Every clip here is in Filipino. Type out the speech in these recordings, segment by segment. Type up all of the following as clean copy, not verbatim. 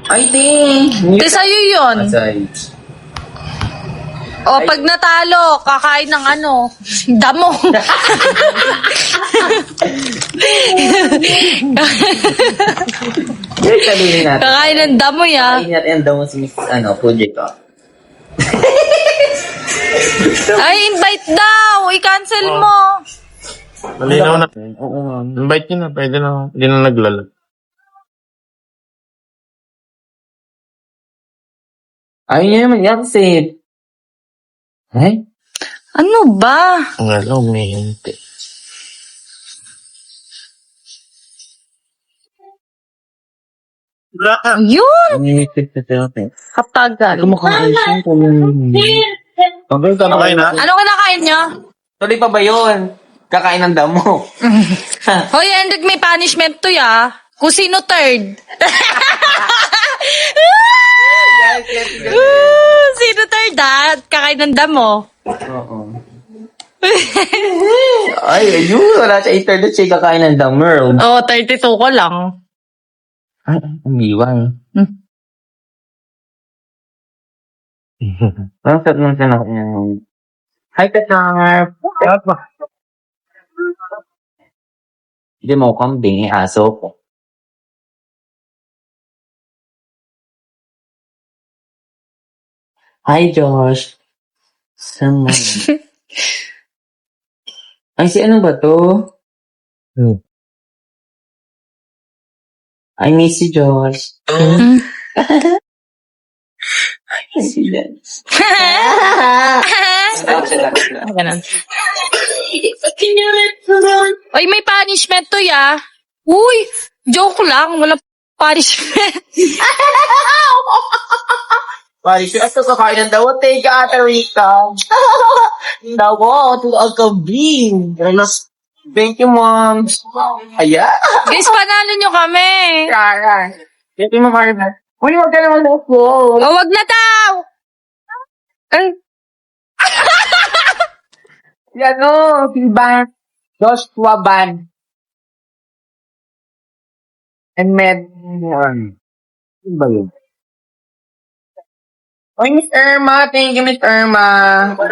Ay, ting! Te, sa'yo yun. Asay. O, pag natalo, kakain ng ano, damo. Kaya sabihin natin. Kakain ng damo, ya. Kain natin ang daw si Miss, Project ko. Ay, invite daw. I-cancel mo. Malinaw na. Oo nga. Invite nyo na, pwede na. Hindi na naglalag. Ayun niya naman, yan kasi. Ay? Ano ba? Ang alam, may hinte. Yun. Umimitip na natin. Kaptagal. Kumakain siya kung Pagay ka Okay na? Ano kinakain nyo? Tuloy pa ba yun? Kakain ng damo. Hoy, Hendrik, may punishment to, ya. Kung sino third. Sino third, ha? Kakain ng damo. Oo. Ay, ayun. Wala siya internet siya kakain ng damo. Oh, 32 ko lang. Ay, umiwan. Parang sarap naman siya na Hi, Kasar! Sarap ba? Hindi mo kambing, aso ko. Hi, Josh. Sama. Ay, si ano ba to? I miss you, Josh. I miss you, Josh. Ganun. Oy, may punishment to, ya. Uy, joke lang. Wala punishment. Paris, ito kakain ng dawa, take Ate Rika. Dawa, ito ang kabing. Thank you, Mom. Ayan. Guys, panalo nyo kami. Thank you, Mom. Uy, wag ka naman ako. O, wag na daw. Ay. Yan o, si Ban. Joshua Ban. And Med. Ano ba yun? Oy, Miss Irma. Thank you, Miss Irma. For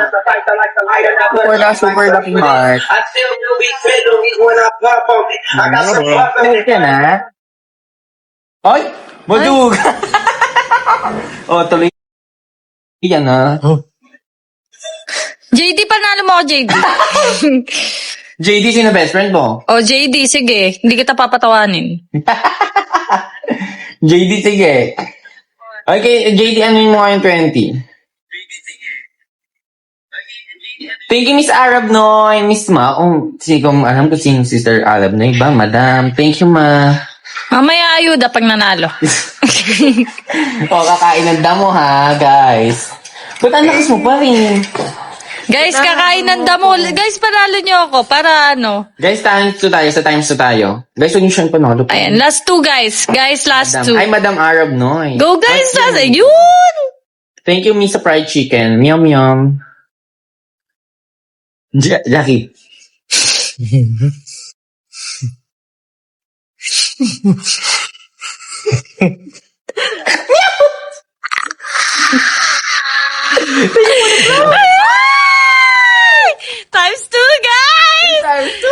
the super lucky heart. Thank you na. Oy, madug. Oh, tuloy. Yan na. JD, panalo mo ako, JD. JD, sino best friend mo? O, JD, sige. Hindi kita papatawanin. JD, sige. Okay, JD, ano mo ngayon 20? Thank you, Miss Arab Noy. Miss Ma, kung alam ko sino Sister Arab Noy ba? Madam, thank you, Ma. Mamaya ayuda pag nanalo. Kakain ng damo, ha, guys. Ba't ang lakas mo pa rin? Guys, kakain ng damo. Guys, panalo nyo ako para ano. Guys, times 2 tayo. Sa times 2 tayo. Guys, huwag niyo siyang panalo. Ayan, last 2, guys. Guys, last 2. Ay, Madam Arab Noy. Go, guys, last. Ayun! Thank you, Miss Fried Chicken. Yum, yum. Jackie. Times 2, guys! Times 2!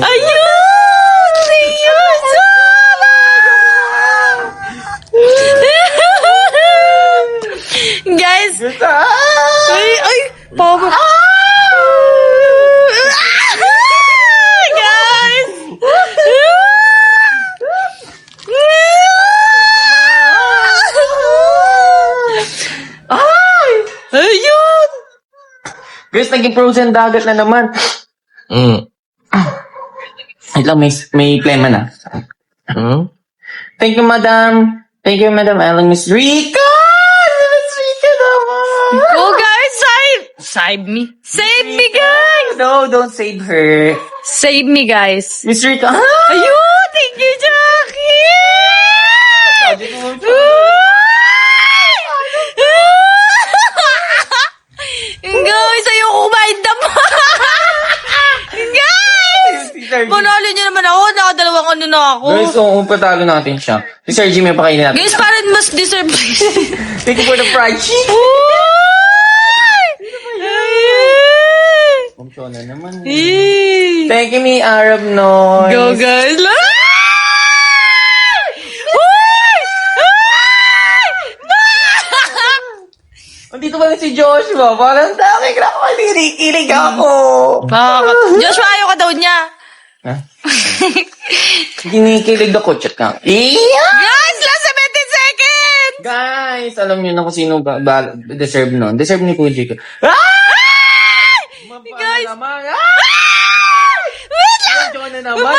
Ayun! Ayun! Sarap! Guys! Ay! Power! Guys! Ayun! Guys, naging frozen dagat na naman. Wait lang, may plema na. Thank you, Madam. Thank you, Madam Ellen. Miss Rika! Miss Rika naman! Go, guys! Save me! Save me, guys! No, don't save her. Save me, guys! Miss Rika, ha? Ayun! Thank you, Jackie! Guys, ayoko kumain damo! Guys! Manalo niyo naman ako. Nakadalawang ano ano na ako. Guys, oo, patalo natin siya. Si Sir Jimmy, pakainin natin. Guys, parang mas deserve. Thank you for the fried chicken. Ma'am Shona naman. Yay! Thank you, me Arab noise. Go, guys. Andito ba si Joshua? Parang dami na ako, kinikilig ako. Joshua, ayaw ka daw niya. Ha? Kinikilig ako, chat ka. Guys, last 17 seconds! Guys, alam niyo na kung sino deserve nun. Deserve ni Kuya Jake. Guys! Naman. Wait lang! Joshua na naman.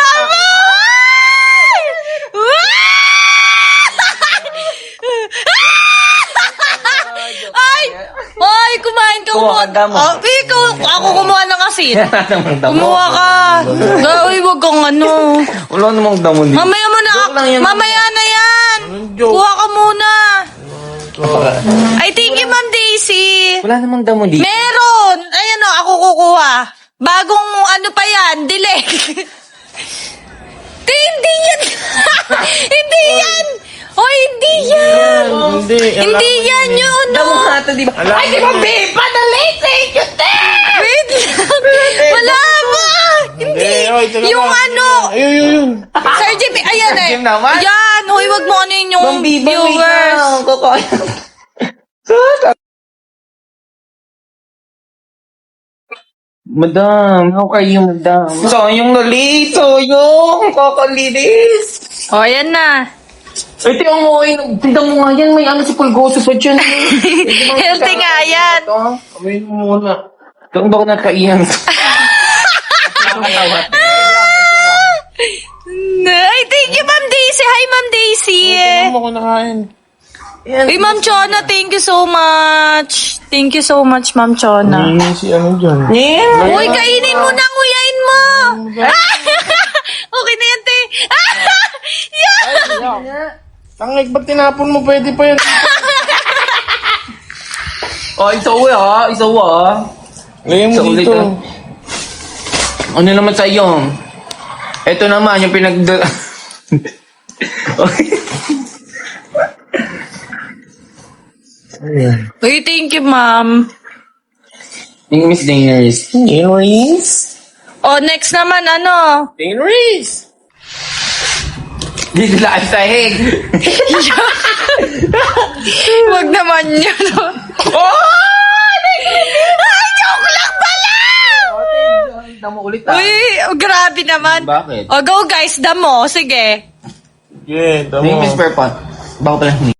Ay, kumain ka Kuha muna. ka damo. Ikaw, ako kumuha ng asin. Namang damo. Kumuha ka. Gawin, wag kang ano. Wala namang damo dito. Mamaya mo na. Joke lang yun. Mamaya na yan. joke? Kuha ka muna. Ay, thank you, Ma'am Daisy. Wala namang damo dito. Meron. Ayan o, ako kukuha. Bagong ano pa yan, dilig. Hindi yan. Hindi yan. Oh, hindi yan. Hindi. Hindi yan yun, no. Damo nga ito, di ba? Ay, di ba, babe? Padali! Thank you, Wait lang. Wala ba? Hindi. Yung ano. Ayun. Sir Jim, ayan eh. Jim naman. Yan. Hoy, wag mo ano yun yung viewers. Madam, how are you, madam? Sayang na late, sayang. Kakalilis. O, ayan na. Ito yung umuwi. Tignan mo nga yan, may ano si Pulgoso pa dyan. Healthy nga yan. Kamay mo muna. Kung baka nakaiyan. Ay, thank you, Ma'am Daisy. Hi, Ma'am Daisy. Tingnan mo ko nakain. Uy, Ma'am Chona, thank you so much. Thank you so much, Ma'am Chona. Hindi si ano dyan. Yeah. Uy, kainin mo na, nguyain mo. Okay na yan, te. Yan. Tangik, ba't tinapon mo? Pwede pa yan. Oh, isawa ha. Isawa ha. Lagyan mo Sa ulit, dito. ah. Ano naman sa iyo? Ito naman, yung Ayan. Uy, thank you, Ma'am. Yung Miss Dainers. Dainers? O, next naman, ano? Dainers! Dito lang sa hig. Wag naman yun. Ay, joke lang pala! Damo ulit ah. Uy, grabe naman. Bakit? O, go guys, damo. Sige. Yeah, Yung Miss tama. Perpot. Bako pala ni.